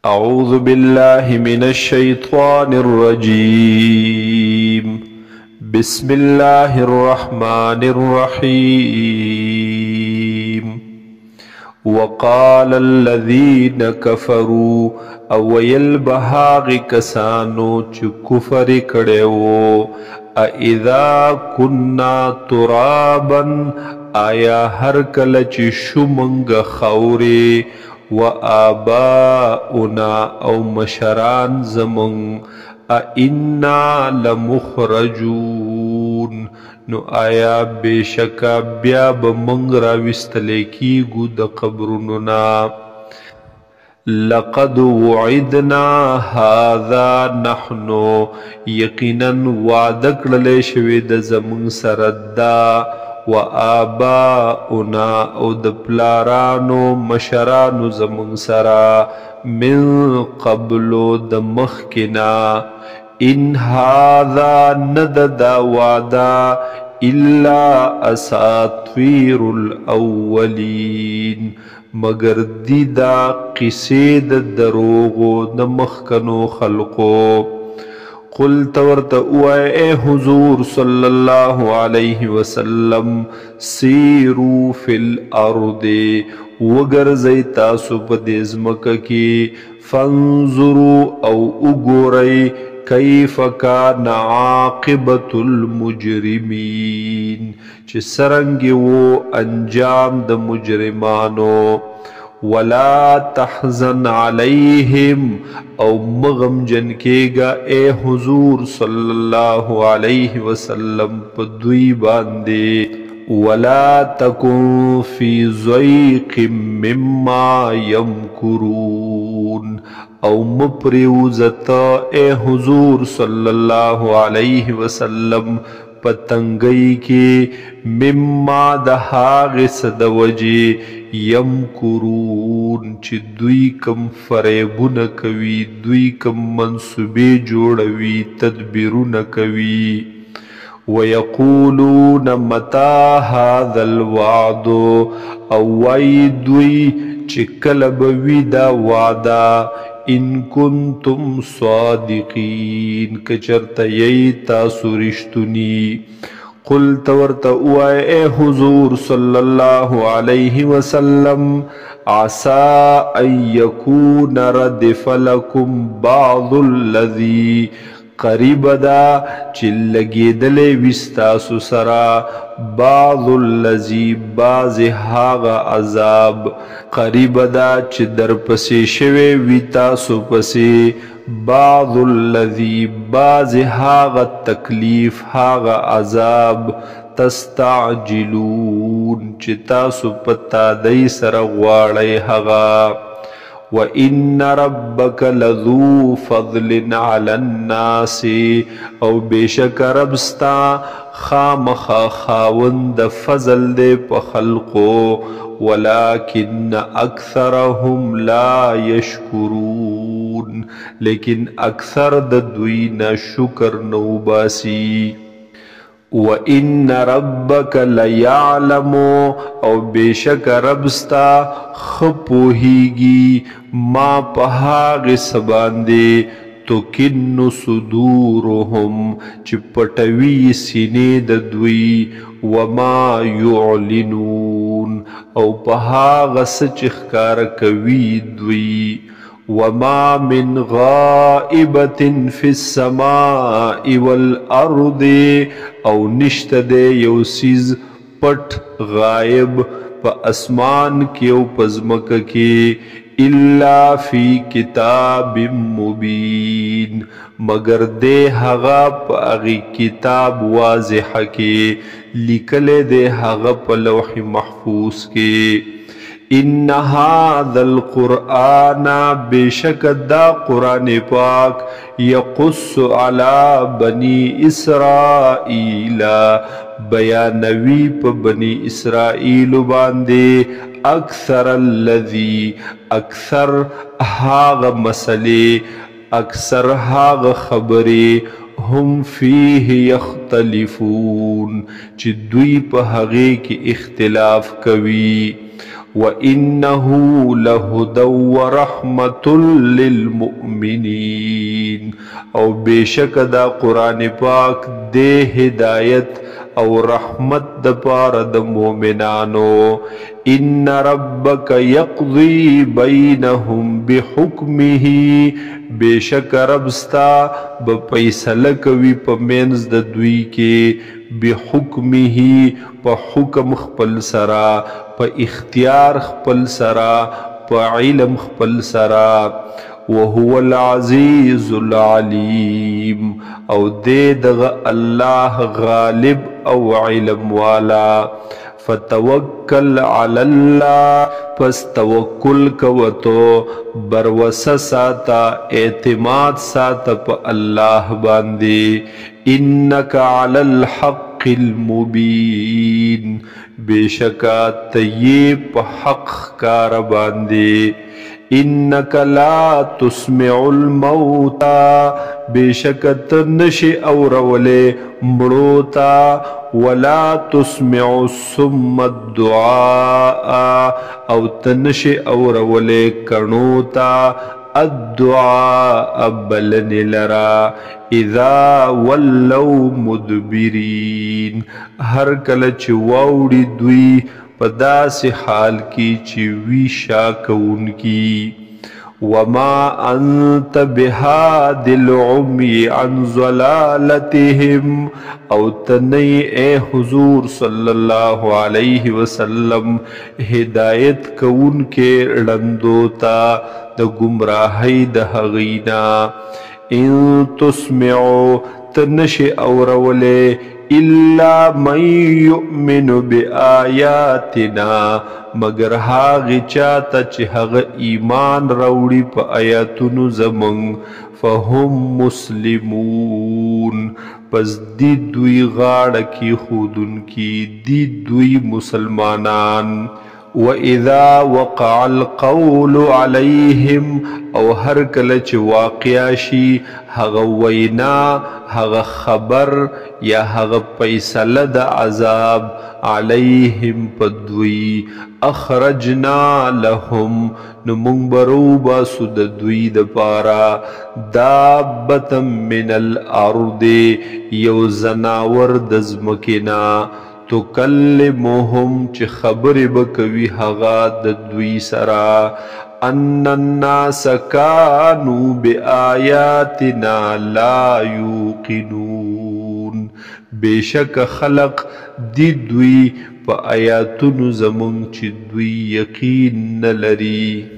أعوذ بالله من الشيطان الرجيم. بسم الله الرحمن الرحيم. وقال الذين كفروا او يلبهاغ کسانو چ کفر کړو اذا كنا ترابا آیا هر کله چې شومنګ خوري و آباؤنا او مشران زمون ائنا لمخرجون نو آیا بشکا بیا بمنگ راوستلے کیگو د قبرونو نا لقد وعدنا هذا نحنو یقینا وعدکڑلے شوی د زمون سردا و آباؤنا او د پلارانو مشرانو زمون سرا من قبلو د مخکنا ان هذا ندد وعدا الا اساطیر الاولین مگر دی دا قصید دروغو د مخکنو خلقو قل تورت اے حضور صلی اللہ علیہ وسلم سیرو فی الارض وگرزی تاسو پا دیزمک کی فانظروا او اگوری کیف کان عاقبت المجرمین چی سرنگی وہ انجام د مجرمانو ولا تحزن علیہم او مغم جن کے گا اے حضور صلی اللہ علیہ وسلم پدوی باندے ولا تکن فی ضیق مما یمکرون او مپریوزت اے حضور صلی اللہ علیہ وسلم پتنگئی کی مما دہاغ صدوجی یمکرون چی دوی کم فریبون کوی دوی کم منصوبی جوڑوی تدبیرون کوی ویقولون متا هذا الوعد او وی دوی چی کلب وی دا وعدا ان کنتم صادقین کچرت یی تاسو رشتنی قل تورت اے حضور صلی اللہ علیہ وسلم عسى ان يكون ردف لكم بعض الذي قریب دا چلگی دلے وستاسو سرا بعض الذی باز حاغ عذاب قریب دا چی در پسی شوی ویتاسو پسی بعض الذی باز حاغ تکلیف حاغ عذاب تستعجلون چی تاسو پتا دی سرغواڑی حاغا وَإِنَّ رَبَّكَ لَذُو فَضْلٍ عَلَى النَّاسِ او بیشک ربستا خامخا خاوند فضل دے پا خلقو وَلَكِنَّ أَكْثَرَهُمْ لَا يَشْكُرُونَ لیکن اکثر دوین شکر نوباسی وَإِنَّ رَبَّكَ لَيَعْلَمُ او بیشک ربستا خپوہیگی ما پہاغ سباندے تو کن صدورهم چپٹوی سینے دوی وما یعلنون او پہاغ سچخکار کوی دوی وما من غائبت فی السماء والارض او نشت دے یوسیز پٹ غائب پا اسمان کی او پزمک کی الا فی کتاب مبین مگر دے حغا پا اغی کتاب واضح کی لکلے دے حغا پا لوح محفوظ کی ان هذا القرآن بشک دا قرآن پاک یقص علی بنی اسرائیل بیانوی پا بنی اسرائیل باندے اکثر الذی اکثر حاغ مسئلے اکثر حاغ خبرے هم فیہ یختلفون چی دوی پا حقی کی اختلاف کوی وَإِنَّهُ لَهُدًى وَرَحْمَةٌ لِلْمُؤْمِنِينَ او بیشک دا قرآن پاک دے ہدایت او رحمت دا پار دا مومنانو ان ربک یقضی بینہم بحکمہ بیشک ربستا بپیسلکوی پمینز دا دوی کے بحکمہ پا حکم خپل سرا پا اختیار خپل سرا پا علم خپل سرا وهو العزیز العلیم او دے دغ اللہ غالب او علم والا فتوکل علی اللہ پس توکل کوتو بروسہ ساتا اعتماد ساتا پا اللہ باندے انکا علی الحق المبین بیشکا طیب پا حق کار باندے انکا لا تسمع الموتا بیشکت نش اورولے مڑوتا ولا تسمع الصم الدعاء او تنش اورولے کنوتا الدعاء بلن لرا اذا ولو مدبرین ہر کلچ واوڑی دوی پدا سے حال کی چوی شاکون کی وما انت بهاد العمی عن ضلالتهم او تنئی اے حضور صلی اللہ علیہ وسلم ہدایت کون کے رندوتا دا گمراہی دا حغینا ان تسمعو تنش اورولے الا من یؤمن بآیاتنا مگر هاغی چاہتا چی هاغ ایمان روڑی پا آیاتونو زمن فهم مسلمون پس دی دوی غاڑا کی خودن کی دی دوی مسلمانان وَإِذَا وَقَعَ الْقَوْلُ عَلَيْهِمْ او ہر کلچ واقعاشی حغ وینا حغ خبر یا حغ پیسلد عذاب علیہم پدوی اخرجنا لهم نمونگ بروبا سد دوی دپارا دابتا من الارض یو زناور دزمکنا تکلمهم چی خبر بکوی حغا دوی سرا ان الناس کانو بآیاتنا لا یوقنون بیشک خلق دی دوی پا آیاتونو زمون چی دوی یقین نلری